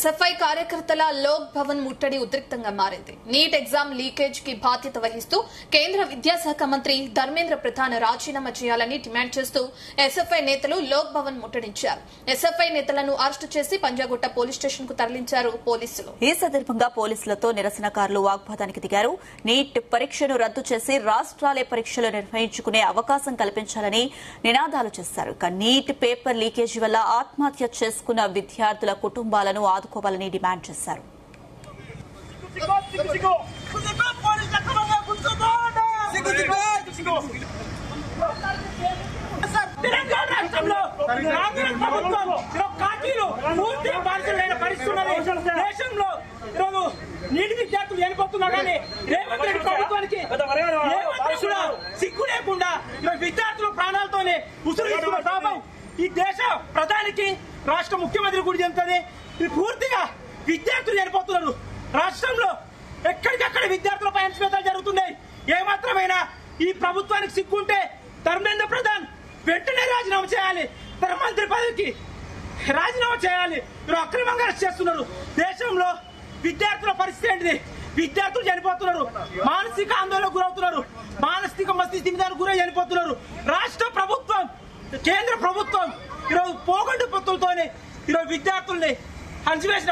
SFI కార్యకర్తల లోక్ భవన్ ముట్టడి ఉద్రిక్తంగా మారింది. నీట్ ఎగ్జామ్ లీకేజ్ కి బాధ్యత వహిస్తూ కేంద్ర విద్యాశాఖ మంత్రి ధర్మేంద్ర ప్రధాన్ రాజీనామా చేయాలని డిమాండ్ చేస్తూ ఎస్ఎఫ్ఐ నేతలు లోక్ భవన్ ముట్టడించారు. ఎస్ఎఫ్ఐ నేతలను అరెస్టు చేసి పంజాగుట్ట పోలీస్ స్టేషన్ కు తరలించారు పోలీసులు. ఈ సందర్భంగా పోలీసులతో నిరసనకారులు వాగ్వాదానికి దిగారు. నీట్ పరీక్షను రద్దు చేసి రాష్ట్రాలే పరీక్షలు నిర్వహించుకునే అవకాశం కల్పించాలని నినాదాలు చేశారు. నీట్ పేపర్ లీకేజీ వల్ల ఆత్మహత్య చేసుకున్న విద్యార్థుల కుటుంబాలను ఆదుకోవాలని డిమాండ్ చేశారు. తెలంగాణ రాష్ట్రంలో కాంగ్రెస్ ప్రభుత్వం పార్టీలు పూర్తిగా బాధితులైన పరిస్థితున్నది. దేశంలో ఈరోజు నీటి విద్యార్థులు వెళ్ళిపోతున్నా కానీ రేవంత్ రెడ్డి ప్రభుత్వానికి సిగ్గు లేకుండా విద్యార్థుల ప్రాణాలతోనే ఉసురు తీసుకున్న పాపం ఈ దేశ ప్రధానికి రాష్ట్ర ముఖ్యమంత్రి కూడా చెందుతుంది. పూర్తిగా విద్యార్థులు చనిపోతున్నారు. రాష్ట్రంలో ఎక్కడికక్కడ విద్యార్థులపై అణచివేతలు జరుగుతున్నాయి. ఏమాత్రమైనా ఈ ప్రభుత్వానికి సిగ్గుంటే ధర్మేంద్ర ప్రధాన్ వెంటనే రాజీనామా చేయాలి. తన మంత్రి పదవికి రాజీనామా చేయాలి. అక్రమంగా అరెస్ట్ చేస్తున్నారు. దేశంలో విద్యార్థుల పరిస్థితి ఏంటిది? విద్యార్థులు చనిపోతున్నారు, మానసిక ఆందోళనకు గురవుతున్నారు, మానసిక మస్తిష్కానికి గురై చనిపోతున్నారు. రాష్ట్ర ప్రభుత్వం, కేంద్ర ప్రభుత్వం ఈరోజు పోగొట్టు పొత్తులతోనే ఈరోజు విద్యార్థుల్ని అణచివేసిన